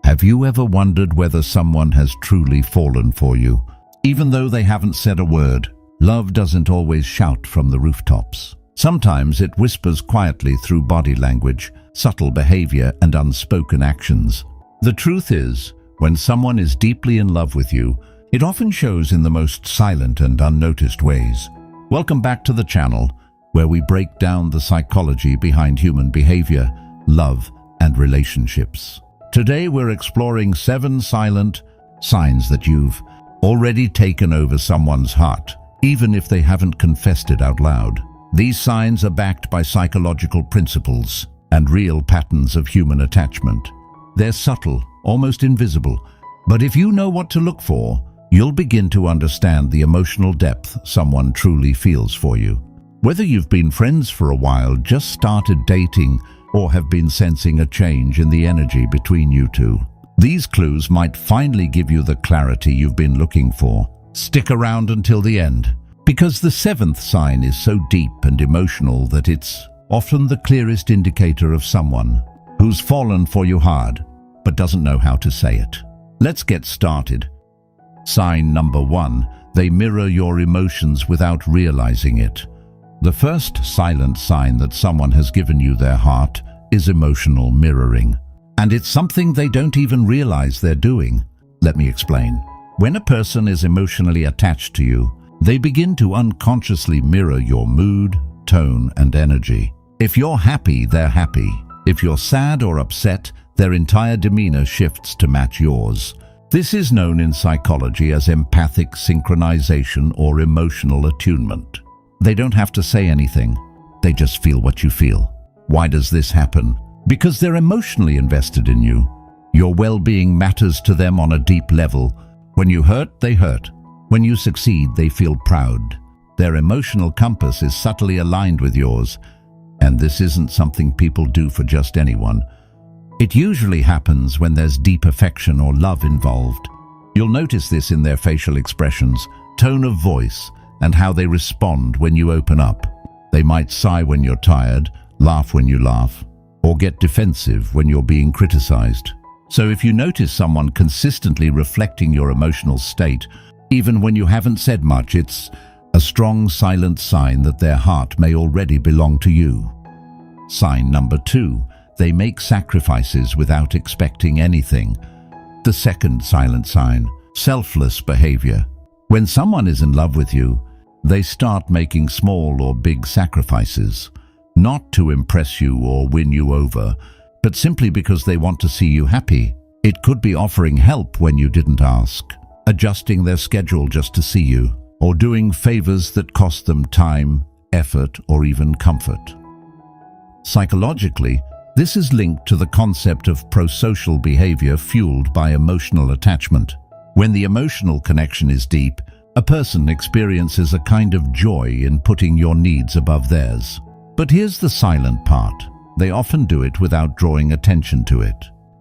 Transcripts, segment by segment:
Have you ever wondered whether someone has truly fallen for you? Even though they haven't said a word, love doesn't always shout from the rooftops. Sometimes it whispers quietly through body language, subtle behavior, and unspoken actions. The truth is, when someone is deeply in love with you, it often shows in the most silent and unnoticed ways. Welcome back to the channel, where we break down the psychology behind human behavior, love, and relationships. Today we're exploring 7 silent signs that you've already taken over someone's heart, even if they haven't confessed it out loud. These signs are backed by psychological principles and real patterns of human attachment. They're subtle, almost invisible, but if you know what to look for, you'll begin to understand the emotional depth someone truly feels for you. Whether you've been friends for a while, just started dating, or have been sensing a change in the energy between you two, these clues might finally give you the clarity you've been looking for. Stick around until the end, because the 7th sign is so deep and emotional that it's often the clearest indicator of someone who's fallen for you hard, but doesn't know how to say it. Let's get started. Sign number 1, they mirror your emotions without realizing it. The first silent sign that someone has given you their heart is emotional mirroring. And it's something they don't even realize they're doing. Let me explain. When a person is emotionally attached to you, they begin to unconsciously mirror your mood, tone, and energy. If you're happy, they're happy. If you're sad or upset, their entire demeanor shifts to match yours. This is known in psychology as empathic synchronization or emotional attunement. They don't have to say anything. They just feel what you feel. Why does this happen? Because they're emotionally invested in you. Your well-being matters to them on a deep level. When you hurt, they hurt. When you succeed, they feel proud. Their emotional compass is subtly aligned with yours, and this isn't something people do for just anyone. It usually happens when there's deep affection or love involved. You'll notice this in their facial expressions, tone of voice, and how they respond when you open up. They might sigh when you're tired, laugh when you laugh, or get defensive when you're being criticized. So if you notice someone consistently reflecting your emotional state, even when you haven't said much, it's a strong silent sign that their heart may already belong to you. Sign number 2, they make sacrifices without expecting anything. The second silent sign, selfless behavior. When someone is in love with you, they start making small or big sacrifices, not to impress you or win you over, but simply because they want to see you happy. It could be offering help when you didn't ask, adjusting their schedule just to see you, or doing favors that cost them time, effort, or even comfort. Psychologically, this is linked to the concept of prosocial behavior fueled by emotional attachment. When the emotional connection is deep, a person experiences a kind of joy in putting your needs above theirs. But here's the silent part. They often do it without drawing attention to it.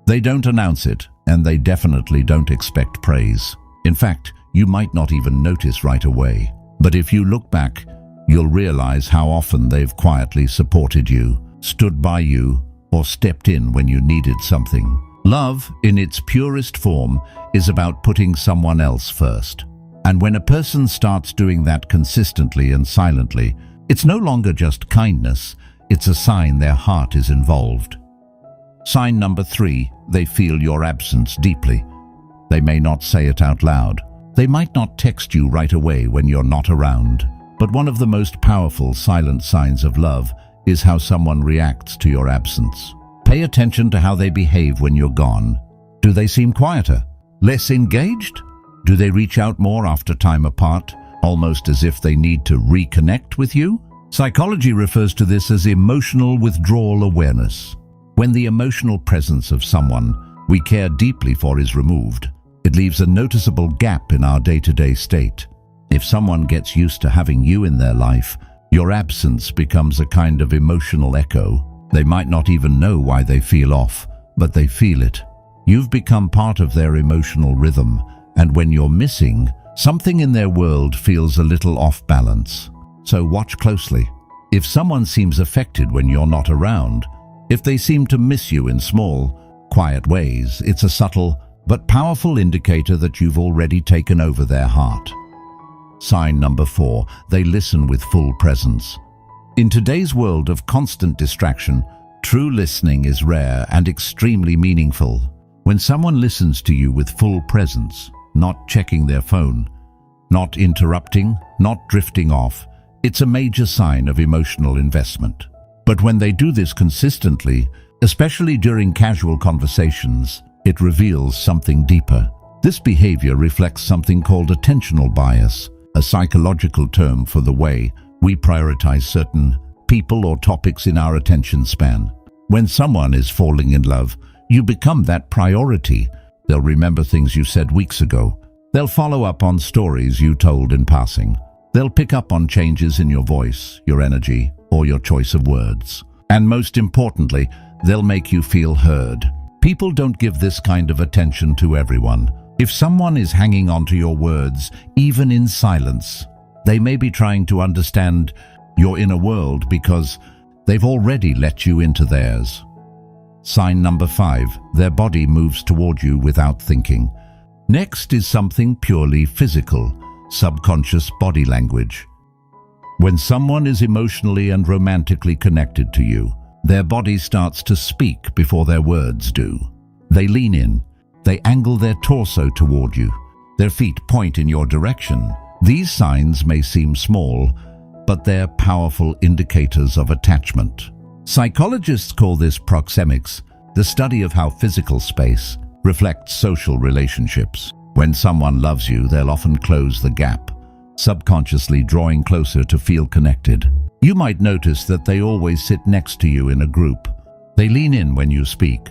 They don't announce it, and they definitely don't expect praise. In fact, you might not even notice right away. But if you look back, you'll realize how often they've quietly supported you, stood by you, or stepped in when you needed something. Love, in its purest form, is about putting someone else first. And when a person starts doing that consistently and silently, it's no longer just kindness, it's a sign their heart is involved. Sign number 3, they feel your absence deeply. They may not say it out loud. They might not text you right away when you're not around. But one of the most powerful silent signs of love is how someone reacts to your absence. Pay attention to how they behave when you're gone. Do they seem quieter? Less engaged? Do they reach out more after time apart, almost as if they need to reconnect with you? Psychology refers to this as emotional withdrawal awareness. When the emotional presence of someone we care deeply for is removed, it leaves a noticeable gap in our day-to-day state. If someone gets used to having you in their life, your absence becomes a kind of emotional echo. They might not even know why they feel off, but they feel it. You've become part of their emotional rhythm, and when you're missing, something in their world feels a little off balance. So watch closely. If someone seems affected when you're not around, if they seem to miss you in small, quiet ways. It's a subtle but powerful indicator that you've already taken over their heart. Sign number 4, they listen with full presence. In today's world of constant distraction, true listening is rare and extremely meaningful. When someone listens to you with full presence, not checking their phone, not interrupting, not drifting off, it's a major sign of emotional investment. But when they do this consistently, especially during casual conversations, it reveals something deeper. This behavior reflects something called attentional bias, a psychological term for the way we prioritize certain people or topics in our attention span. When someone is falling in love, you become that priority. They'll remember things you said weeks ago. They'll follow up on stories you told in passing. They'll pick up on changes in your voice, your energy, or your choice of words. And most importantly, they'll make you feel heard. People don't give this kind of attention to everyone. If someone is hanging on to your words, even in silence, they may be trying to understand your inner world because they've already let you into theirs. Sign number 5, their body moves toward you without thinking. Next is something purely physical, subconscious body language. When someone is emotionally and romantically connected to you, their body starts to speak before their words do. They lean in, they angle their torso toward you, their feet point in your direction. These signs may seem small, but they're powerful indicators of attachment. Psychologists call this proxemics, the study of how physical space reflects social relationships. When someone loves you, they'll often close the gap, subconsciously drawing closer to feel connected. You might notice that they always sit next to you in a group. They lean in when you speak,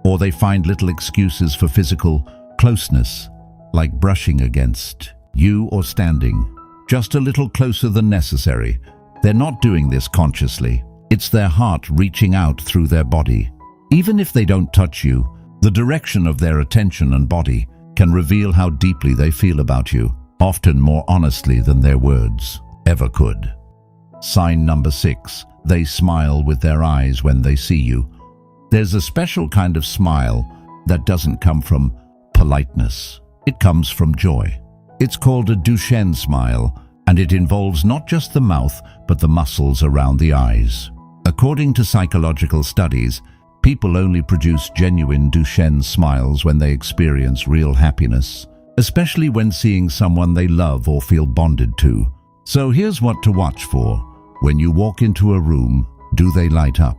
or they find little excuses for physical closeness, like brushing against you or standing just a little closer than necessary. They're not doing this consciously. It's their heart reaching out through their body. Even if they don't touch you, the direction of their attention and body can reveal how deeply they feel about you, often more honestly than their words ever could. Sign number 6, they smile with their eyes when they see you. There's a special kind of smile that doesn't come from politeness. It comes from joy. It's called a Duchenne smile, and it involves not just the mouth, but the muscles around the eyes. According to psychological studies, people only produce genuine Duchenne smiles when they experience real happiness, especially when seeing someone they love or feel bonded to. So here's what to watch for. When you walk into a room, do they light up?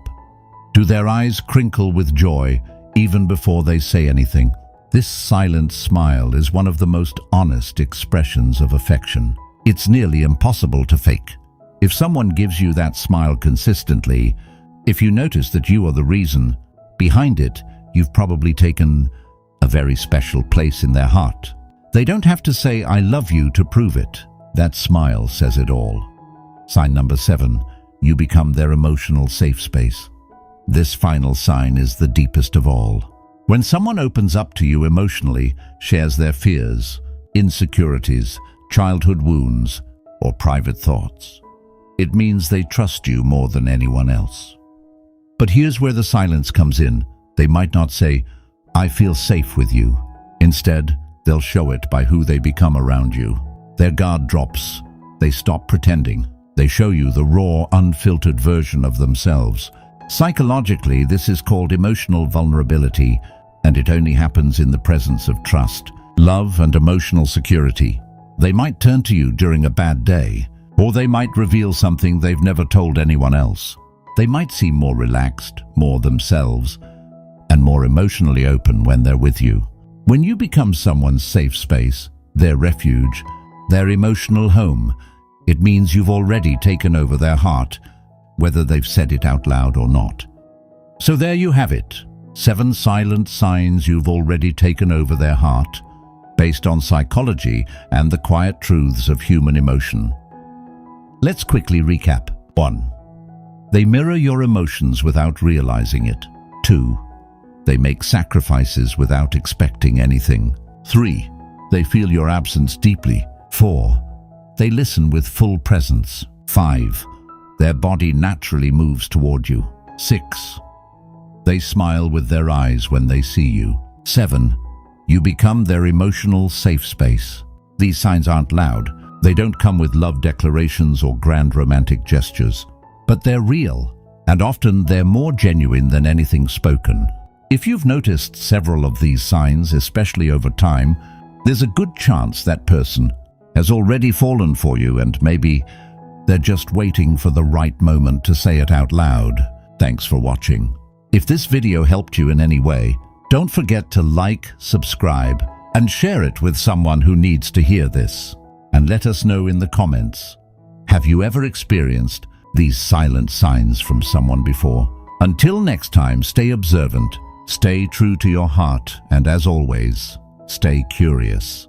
Do their eyes crinkle with joy even before they say anything? This silent smile is one of the most honest expressions of affection. It's nearly impossible to fake. If someone gives you that smile consistently, if you notice that you are the reason behind it, you've probably taken a very special place in their heart. They don't have to say, "I love you," to prove it. That smile says it all. Sign number 7, you become their emotional safe space. This final sign is the deepest of all. When someone opens up to you emotionally, shares their fears, insecurities, childhood wounds, or private thoughts, it means they trust you more than anyone else. But here's where the silence comes in. They might not say, "I feel safe with you." Instead, they'll show it by who they become around you. Their guard drops. They stop pretending. They show you the raw, unfiltered version of themselves. Psychologically, this is called emotional vulnerability, and it only happens in the presence of trust, love, and emotional security. They might turn to you during a bad day, or they might reveal something they've never told anyone else. They might seem more relaxed, more themselves, and more emotionally open when they're with you. When you become someone's safe space, their refuge, their emotional home, it means you've already taken over their heart, whether they've said it out loud or not. So there you have it, 7 silent signs you've already taken over their heart, based on psychology and the quiet truths of human emotion. Let's quickly recap. 1. They mirror your emotions without realizing it. 2. They make sacrifices without expecting anything. 3. They feel your absence deeply. 4. They listen with full presence. 5. Their body naturally moves toward you. 6. They smile with their eyes when they see you. 7. You become their emotional safe space. These signs aren't loud. They don't come with love declarations or grand romantic gestures. But they're real, and often they're more genuine than anything spoken. If you've noticed several of these signs, especially over time, there's a good chance that person has already fallen for you, and maybe they're just waiting for the right moment to say it out loud. Thanks for watching. If this video helped you in any way, don't forget to like, subscribe, and share it with someone who needs to hear this. And let us know in the comments, have you ever experienced these silent signs from someone before? Until next time, stay observant, stay true to your heart, and as always, stay curious.